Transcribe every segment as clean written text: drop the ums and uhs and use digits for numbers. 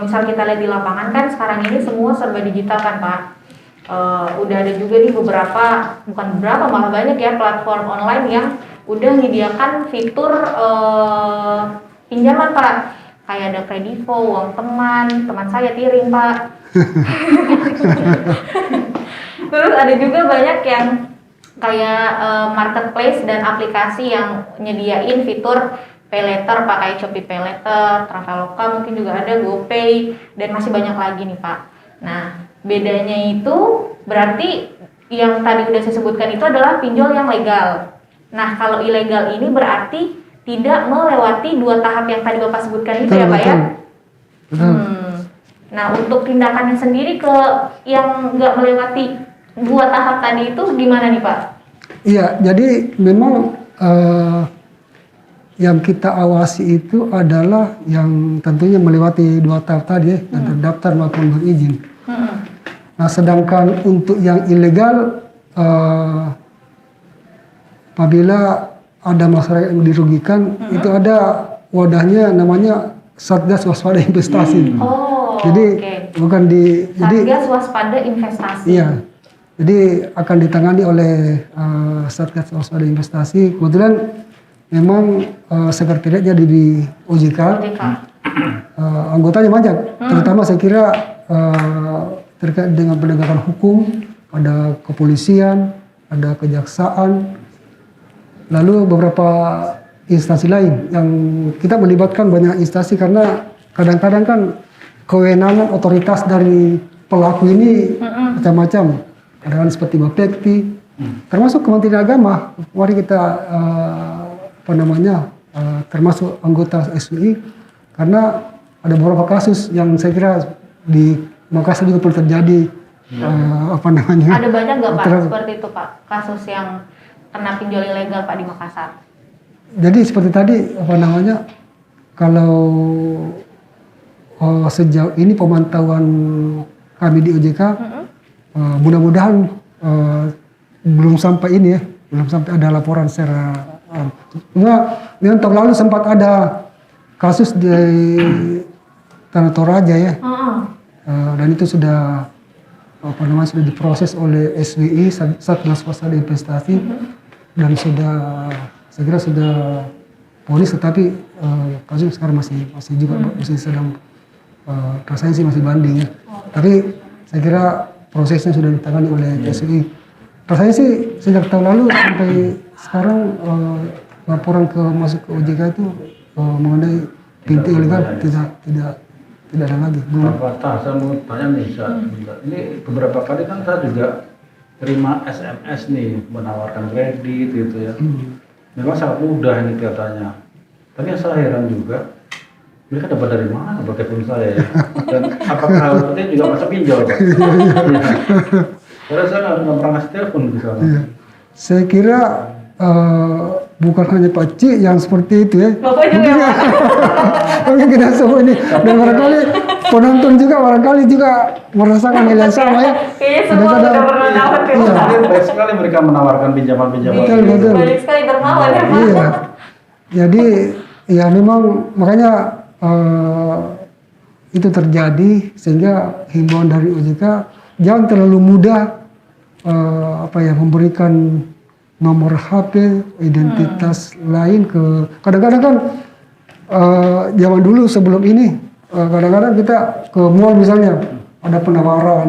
kalau misal kita lihat di lapangan kan sekarang ini semua serba digital kan Pak. Udah ada juga nih bukan beberapa malah banyak ya platform online yang udah menyediakan fitur pinjaman Pak. Kayak ada Kredivo, uang teman saya tiring Pak. Terus ada juga banyak yang kayak marketplace dan aplikasi yang nyediain fitur pay later Pak, kayak Shopee Pay Later, Traveloka mungkin juga ada, GoPay, dan masih banyak lagi nih Pak. Nah, bedanya itu berarti yang tadi udah saya sebutkan itu adalah pinjol yang legal. Nah, kalau ilegal ini berarti tidak melewati 2 tahap yang tadi Bapak sebutkan itu ya Pak ya? Nah, untuk tindakannya sendiri ke yang nggak melewati 2 tahap tadi itu gimana nih Pak? Iya, jadi memang yang kita awasi itu adalah yang tentunya melewati 2 tahap tadi ya, yang terdaftar maupun berizin. Nah, sedangkan untuk yang ilegal, apabila ada masyarakat yang dirugikan, itu ada wadahnya namanya Satgas Waspada Investasi. Jadi bukan di Satgas Waspada Investasi. Iya. Jadi akan ditangani oleh Satgas Waspada Investasi. Kebetulan memang sekretariatnya di OJK. Anggotanya banyak. Terutama saya kira terkait dengan penegakan hukum, ada kepolisian, ada kejaksaan, lalu beberapa instansi lain yang kita melibatkan banyak instansi karena kadang-kadang kan kewenangan otoritas dari pelaku ini macam-macam. Kadang-kadang seperti Bapepti, termasuk Kementerian Agama. Mari kita termasuk anggota SUI karena ada beberapa kasus yang saya kira di Makassar juga pernah terjadi. Ada banyak nggak Pak seperti itu Pak kasus yang kena pinjol ilegal Pak di Makassar? Jadi seperti tadi kalau sejauh ini pemantauan kami di OJK, mudah-mudahan belum sampai ini ya, belum sampai ada laporan secara. Memang tahun lalu sempat ada kasus di Tanah Toraja ya, dan itu sudah sudah diproses oleh SWI Satgas Waspada Investasi dan saya kira sudah polis, tetapi kasus sekarang masih sedang rasanya sih masih banding ya. Tapi saya kira prosesnya sudah ditangani oleh SUI. Rasanya sih sejak tahun lalu sampai sekarang laporan masuk ke OJK itu mengenai pintu ilegal tidak ada lagi. Pak, saya mau tanya nih, ini beberapa kali kan saya juga terima SMS nih menawarkan kredit gitu ya. Memang sangat mudah ini katanya. Tapi yang saya heran juga, mereka dapat dari mana pakai pun saya ya? Dan apakah hal seperti juga masa pinjol Pak? Karena saya nggak pernah ngasih telepon ke sana. Saya kira bukan hanya Pak Ci yang seperti itu ya. Bapak juga ya Pak? Mungkin kita semua ini. Dan barangkali penonton juga merasakan hal yang sama ya. Kayaknya semua sudah pernah dapat ya Pak. Banyak sekali mereka menawarkan pinjaman-pinjaman. Betul. Banyak sekali dermawan ya Pak. Iya. Jadi ya memang makanya itu terjadi sehingga himbauan dari OJK jangan terlalu mudah memberikan nomor HP, identitas lain ke kadang-kadang kan zaman dulu sebelum ini kadang-kadang kita ke mall misalnya ada penawaran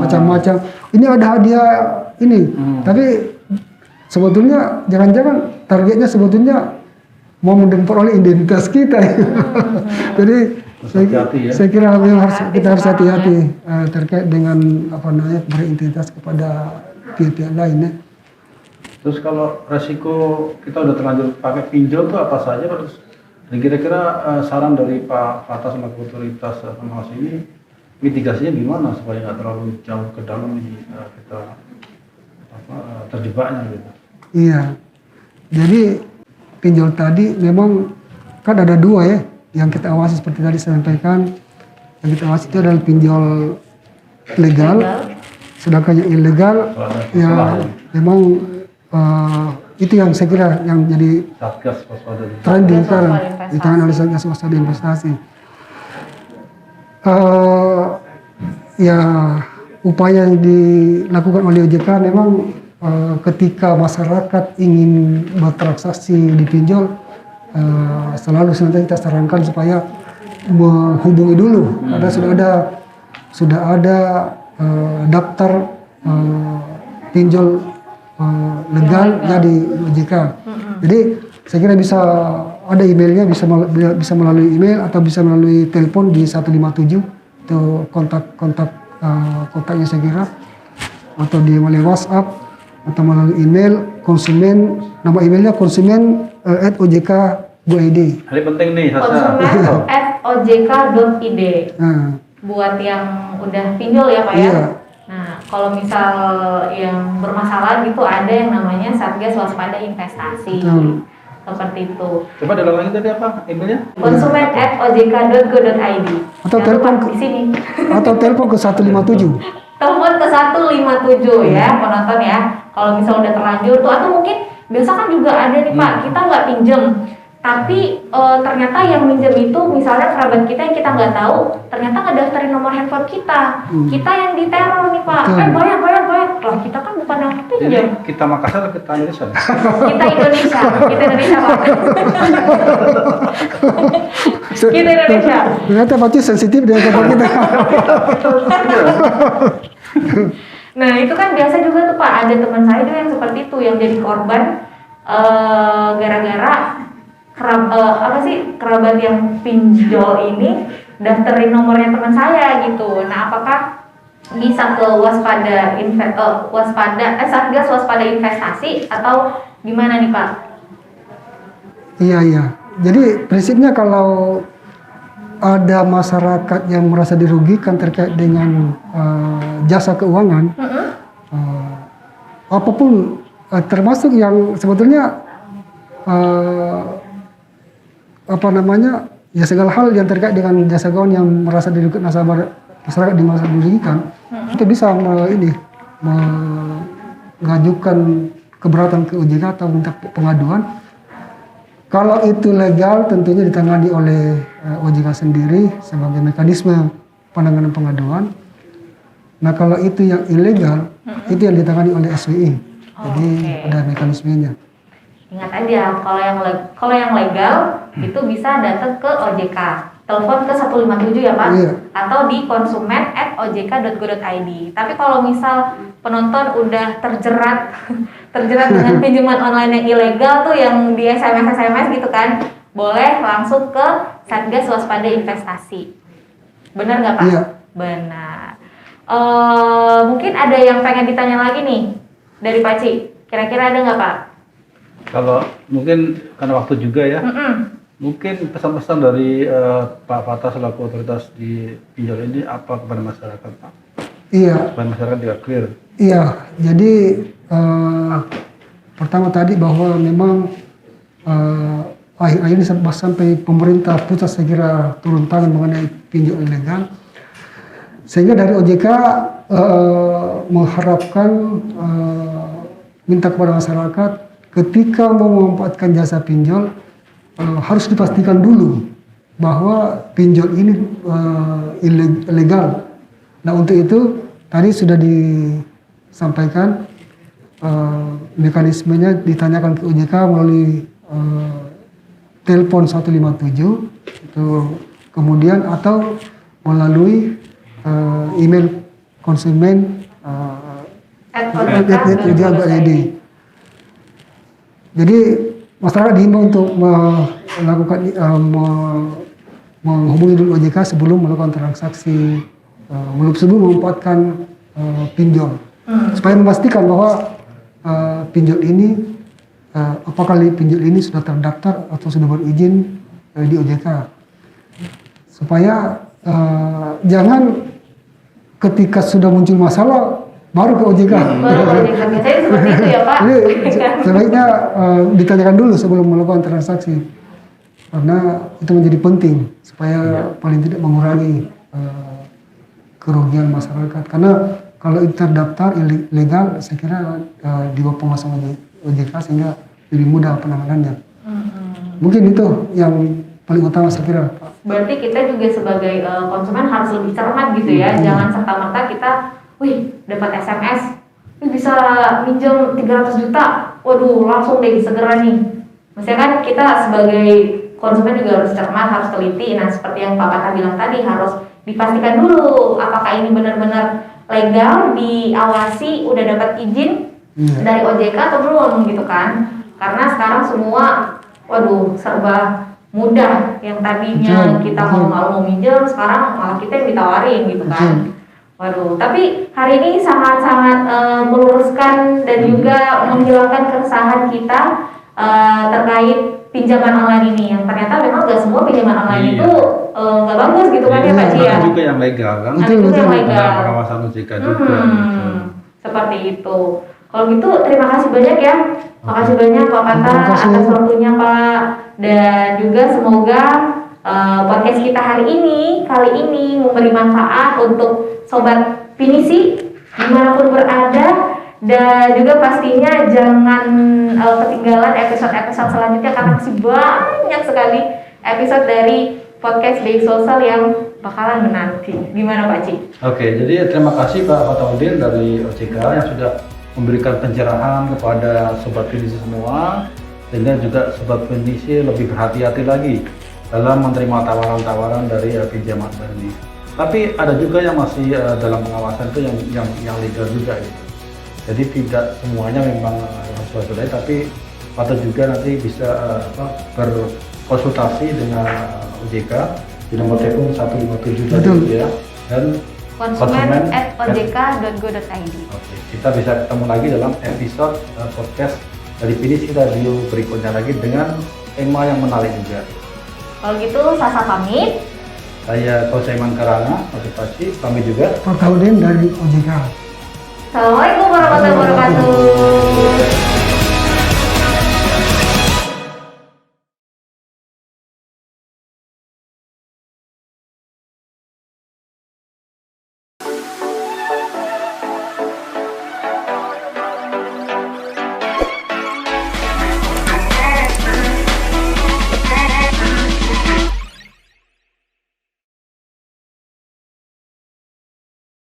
macam-macam. Ini ada hadiah ini, tapi sebetulnya jangan-jangan targetnya sebetulnya mau memperoleh identitas kita. Jadi saya kira kita harus hati-hati terkait dengan beridentitas kepada pihak-pihak lain ya. Terus kalau resiko kita udah terlanjur pakai pinjol tuh apa saja terus? Dan kira-kira saran dari Pak Fatas sama otoritas pengawas ini mitigasinya gimana supaya nggak terlalu jauh ke dalam kita terjebaknya gitu? Iya, jadi pinjol tadi memang kan ada 2 ya yang kita awasi seperti tadi saya sampaikan. Yang kita awasi itu adalah pinjol legal, sedangkan yang ilegal ya memang itu yang saya kira yang jadi trending sekarang di tangan oleh Satgas Waspada Investasi. eh, ya upaya yang dilakukan oleh OJK memang ketika masyarakat ingin bertransaksi di pinjol, selalu senantiasa kita sarankan supaya menghubungi dulu karena sudah ada daftar pinjol legal di OJK. Jadi saya kira bisa ada emailnya, bisa melalui email atau bisa melalui telepon di 157 itu kontaknya saya kira, atau di melalui WhatsApp atau melalui email konsumen, nama emailnya konsumen@ojk.go.id. Ini penting nih, Sasa. konsumen@ojk.id. Nah, Buat yang udah pinjol ya Pak ya. iya. Nah, kalau misal yang bermasalah gitu ada yang namanya Satgas Waspada Investasi. Betul. Seperti itu. Coba diulang lagi tadi apa emailnya? konsumen@ojk.go.id. Atau Jangan telepon lupa di sini. Atau telepon ke 157. Telepon ke 157 ya penonton ya. Kalau misal udah terlanjur tuh, atau mungkin biasa kan juga ada nih Pak, kita nggak pinjem, tapi ternyata yang minjem itu misalnya kerabat kita yang kita nggak tahu, ternyata ngedaftarin nomor handphone kita, kita yang diteror nih Pak. Betul. Bayar. Lah kita kan bukan yang Ini pinjam. kita Makassar atau kita Indonesia? Kita Indonesia Pak. Kita Indonesia. Ternyata Pak Cis sensitif dengan kata kita. Nah itu kan biasa juga tuh Pak, ada teman saya juga yang seperti itu, yang jadi korban gara-gara kerabat yang pinjol ini daftarin nomornya teman saya gitu. Nah apakah bisa ke Satgas Waspada Investasi atau gimana nih Pak? Iya. Jadi prinsipnya kalau ada masyarakat yang merasa dirugikan terkait dengan jasa keuangan, apapun termasuk yang sebetulnya ya segala hal yang terkait dengan jasa keuangan yang merasa dirugikan, masyarakat merasa dirugikan, itu bisa mengajukan keberatan ke OJK atau minta pengaduan. Kalau itu legal tentunya ditangani oleh OJK sendiri sebagai mekanisme penanganan pengaduan. Nah kalau itu yang ilegal, itu yang ditangani oleh SWI. Jadi ada mekanismenya. Ingat aja, kalau yang legal itu bisa datang ke OJK, telepon ke 157 ya Pak, Iya. atau di konsumen@ojk.go.id. Tapi kalau misal penonton udah terjerat dengan pinjaman online yang ilegal tuh, yang di SMS gitu kan, boleh langsung ke Satgas Waspada Investasi. Benar nggak Pak? Iya. Benar. Mungkin ada yang pengen ditanya lagi nih dari Pak Ci. Kira-kira ada nggak Pak? Kalau mungkin karena waktu juga ya, mungkin pesan-pesan dari Pak Fatah selaku otoritas di pinjol ini apa kepada masyarakat Pak? Iya. Supaya masyarakat juga clear. Iya. Jadi pertama tadi bahwa memang akhir-akhir ini sampai pemerintah pusat saya kira turun tangan mengenai pinjol ilegal. Sehingga dari OJK mengharapkan minta kepada masyarakat ketika mau memanfaatkan jasa pinjol harus dipastikan dulu bahwa pinjol ini ilegal. Nah untuk itu tadi sudah disampaikan mekanismenya ditanyakan ke OJK melalui telepon 157 itu, kemudian atau melalui email konsumen @ojk.id. Jadi masyarakat dihimbau untuk melakukan menghubungi dulu OJK sebelum melakukan transaksi, sebelum memanfaatkan pinjol, supaya memastikan bahwa pinjol ini apakah pinjol ini sudah terdaftar atau sudah berizin di OJK, supaya jangan ketika sudah muncul masalah baru ke OJK. Baru ke OJK, biasanya seperti itu ya Pak. Jadi sebaiknya ditanyakan dulu sebelum melakukan transaksi, karena itu menjadi penting supaya paling tidak mengurangi kerugian masyarakat. Karena kalau itu terdaftar ilegal, saya kira di bawah pengawasan OJK sehingga lebih mudah penanganannya. Mungkin itu yang paling utama saya kira. Berarti kita juga sebagai konsumen harus lebih cermat gitu ya, jangan serta-merta kita, wih dapat SMS, wih bisa minjem 300 juta, waduh langsung deh segera nih. Maksudnya kan kita sebagai konsumen juga harus cermat, harus teliti. Nah seperti yang Pak Kata bilang tadi, harus dipastikan dulu apakah ini benar-benar legal, diawasi, udah dapat izin dari OJK atau belum gitu kan. Karena sekarang semua, waduh serba mudah, yang tadinya Betul, kita betul. mau minjem, sekarang malah kita yang ditawarin gitu kan. Waduh, tapi hari ini sangat-sangat meluruskan dan juga menghilangkan keresahan kita terkait pinjaman online ini, yang ternyata memang gak semua pinjaman online Iya. itu nggak bagus gitu kan ya Pak Ci ya. Ada juga yang legal kan, Ada juga yang legal. ada pengawasan OJK juga. gitu. Seperti itu. Kalau gitu terima kasih banyak ya. Makasih banyak Pak Kata Terima kasih. atas waktunya Pak. Dan juga semoga podcast kita hari ini, kali ini memberi manfaat untuk Sobat Pinisi dimanapun berada. Dan juga pastinya jangan ketinggalan episode-episode selanjutnya karena masih banyak sekali episode dari podcast Day Social yang bakalan menanti. Gimana Pak Ci? Oke, jadi terima kasih Pak Fatahudin dari OJK yang sudah memberikan pencerahan kepada Sobat Pinisi semua, sehingga juga Sobat Pinisi lebih berhati-hati lagi dalam menerima tawaran-tawaran dari pinjaman online ini. Tapi ada juga yang masih dalam pengawasan itu yang legal juga gitu. Jadi tidak semuanya memang harus waspadai, tapi patut juga nanti bisa berkonsultasi dengan OJK di nomor telepon 157 tadi Betul. ya, dan konsumen@ojk.go.id. Oke, kita bisa ketemu lagi dalam episode podcast dari Pinisi Radio berikutnya lagi dengan tema yang menarik juga. Kalau gitu Sasa pamit. Saya Kosaiman Karana, motivasi, pamit juga. Pak Tahudin dari OJK. Assalamualaikum warahmatullahi wabarakatuh.